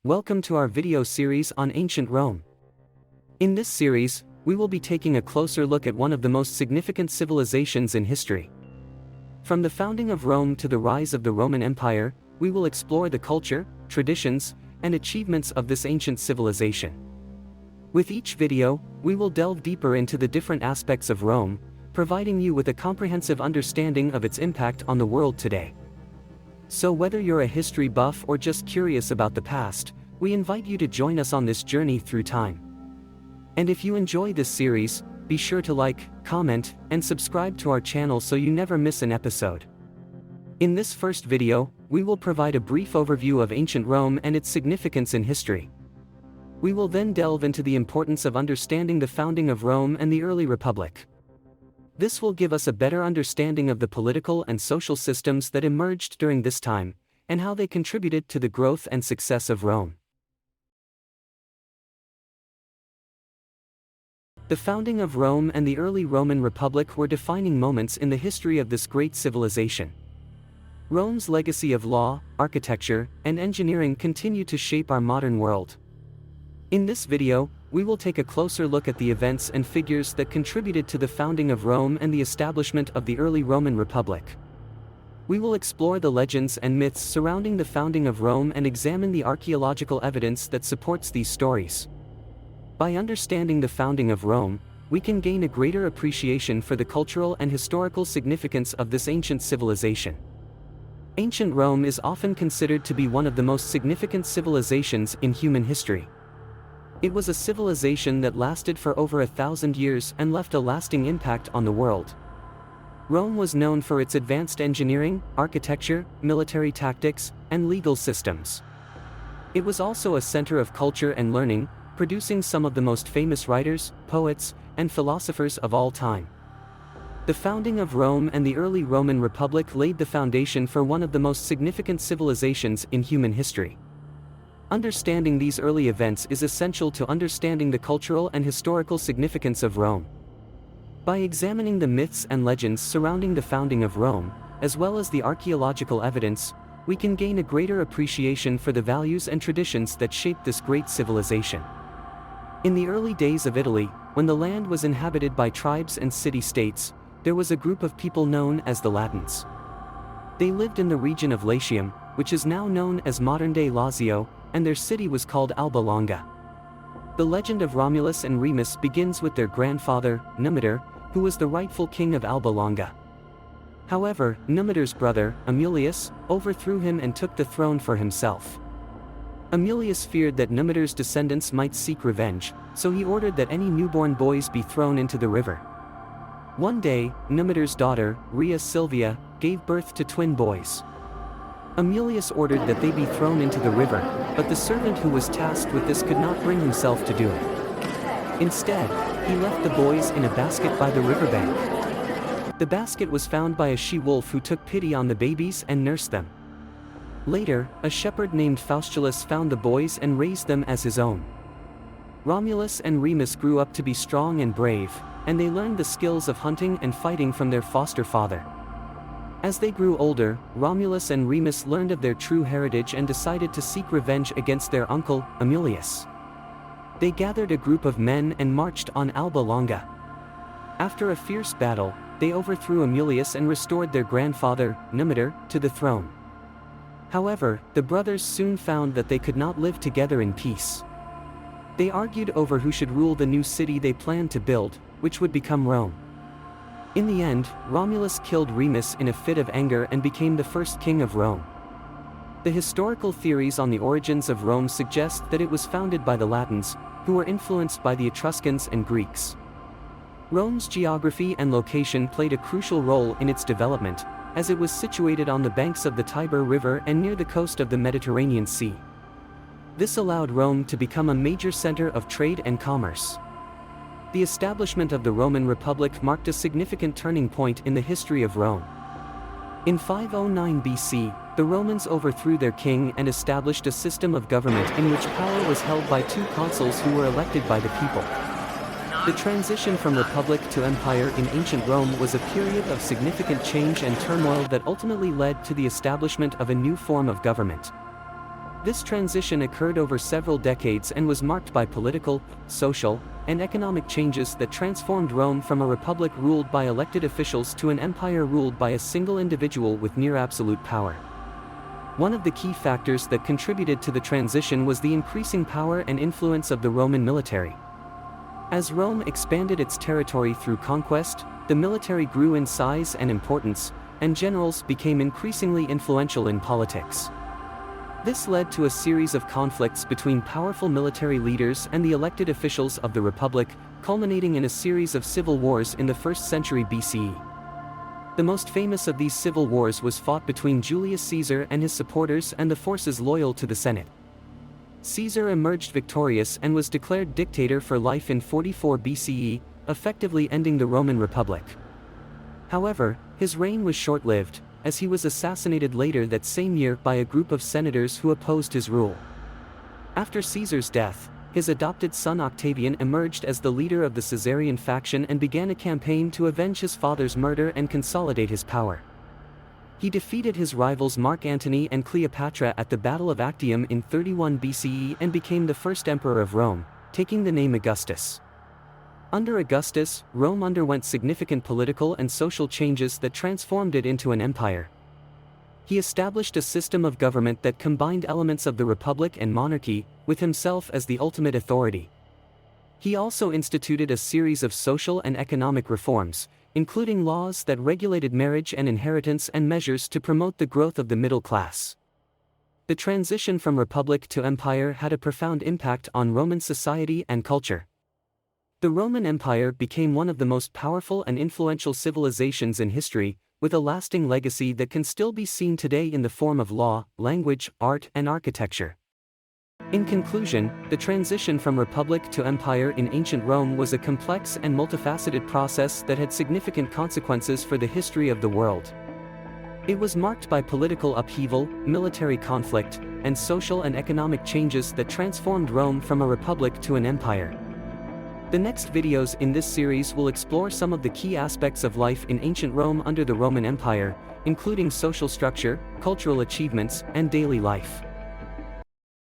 Welcome to our video series on ancient Rome. In this series, we will be taking a closer look at one of the most significant civilizations in history. From the founding of Rome to the rise of the Roman Empire, we will explore the culture, traditions, and achievements of this ancient civilization. With each video, we will delve deeper into the different aspects of Rome, providing you with a comprehensive understanding of its impact on the world today. So whether you're a history buff or just curious about the past, we invite you to join us on this journey through time. And if you enjoy this series, be sure to like, comment, and subscribe to our channel so you never miss an episode. In this first video, we will provide a brief overview of ancient Rome and its significance in history. We will then delve into the importance of understanding the founding of Rome and the early republic. This will give us a better understanding of the political and social systems that emerged during this time, and how they contributed to the growth and success of Rome. The founding of Rome and the early Roman Republic were defining moments in the history of this great civilization. Rome's legacy of law, architecture, and engineering continue to shape our modern world. In this video, we will take a closer look at the events and figures that contributed to the founding of Rome and the establishment of the early Roman Republic. We will explore the legends and myths surrounding the founding of Rome and examine the archaeological evidence that supports these stories. By understanding the founding of Rome, we can gain a greater appreciation for the cultural and historical significance of this ancient civilization. Ancient Rome is often considered to be one of the most significant civilizations in human history. It was a civilization that lasted for over 1,000 years and left a lasting impact on the world. Rome was known for its advanced engineering, architecture, military tactics, and legal systems. It was also a center of culture and learning, producing some of the most famous writers, poets, and philosophers of all time. The founding of Rome and the early Roman Republic laid the foundation for one of the most significant civilizations in human history. Understanding these early events is essential to understanding the cultural and historical significance of Rome. By examining the myths and legends surrounding the founding of Rome, as well as the archaeological evidence, we can gain a greater appreciation for the values and traditions that shaped this great civilization. In the early days of Italy, when the land was inhabited by tribes and city-states, there was a group of people known as the Latins. They lived in the region of Latium, which is now known as modern-day Lazio, and their city was called Alba Longa. The legend of Romulus and Remus begins with their grandfather, Numitor, who was the rightful king of Alba Longa. However, Numitor's brother, Amulius, overthrew him and took the throne for himself. Amulius feared that Numitor's descendants might seek revenge, so he ordered that any newborn boys be thrown into the river. One day, Numitor's daughter, Rhea Silvia, gave birth to twin boys. Amulius ordered that they be thrown into the river, but the servant who was tasked with this could not bring himself to do it. Instead, he left the boys in a basket by the riverbank. The basket was found by a she-wolf who took pity on the babies and nursed them. Later, a shepherd named Faustulus found the boys and raised them as his own. Romulus and Remus grew up to be strong and brave, and they learned the skills of hunting and fighting from their foster father. As they grew older, Romulus and Remus learned of their true heritage and decided to seek revenge against their uncle, Amulius. They gathered a group of men and marched on Alba Longa. After a fierce battle, they overthrew Amulius and restored their grandfather, Numitor, to the throne. However, the brothers soon found that they could not live together in peace. They argued over who should rule the new city they planned to build, which would become Rome. In the end, Romulus killed Remus in a fit of anger and became the first king of Rome. The historical theories on the origins of Rome suggest that it was founded by the Latins, who were influenced by the Etruscans and Greeks. Rome's geography and location played a crucial role in its development, as it was situated on the banks of the Tiber River and near the coast of the Mediterranean Sea. This allowed Rome to become a major center of trade and commerce. The establishment of the Roman Republic marked a significant turning point in the history of Rome. In 509 BC, the Romans overthrew their king and established a system of government in which power was held by two consuls who were elected by the people. The transition from republic to empire in ancient Rome was a period of significant change and turmoil that ultimately led to the establishment of a new form of government. This transition occurred over several decades and was marked by political, social, and economic changes that transformed Rome from a republic ruled by elected officials to an empire ruled by a single individual with near-absolute power. One of the key factors that contributed to the transition was the increasing power and influence of the Roman military. As Rome expanded its territory through conquest, the military grew in size and importance, and generals became increasingly influential in politics. This led to a series of conflicts between powerful military leaders and the elected officials of the Republic, culminating in a series of civil wars in the 1st century BCE. The most famous of these civil wars was fought between Julius Caesar and his supporters and the forces loyal to the Senate. Caesar emerged victorious and was declared dictator for life in 44 BCE, effectively ending the Roman Republic. However, his reign was short-lived, as he was assassinated later that same year by a group of senators who opposed his rule. After Caesar's death, his adopted son Octavian emerged as the leader of the Caesarian faction and began a campaign to avenge his father's murder and consolidate his power. He defeated his rivals Mark Antony and Cleopatra at the Battle of Actium in 31 BCE and became the first emperor of Rome, taking the name Augustus. Under Augustus, Rome underwent significant political and social changes that transformed it into an empire. He established a system of government that combined elements of the republic and monarchy, with himself as the ultimate authority. He also instituted a series of social and economic reforms, including laws that regulated marriage and inheritance and measures to promote the growth of the middle class. The transition from republic to empire had a profound impact on Roman society and culture. The Roman Empire became one of the most powerful and influential civilizations in history, with a lasting legacy that can still be seen today in the form of law, language, art, and architecture. In conclusion, the transition from republic to empire in ancient Rome was a complex and multifaceted process that had significant consequences for the history of the world. It was marked by political upheaval, military conflict, and social and economic changes that transformed Rome from a republic to an empire. The next videos in this series will explore some of the key aspects of life in ancient Rome under the Roman Empire, including social structure, cultural achievements, and daily life.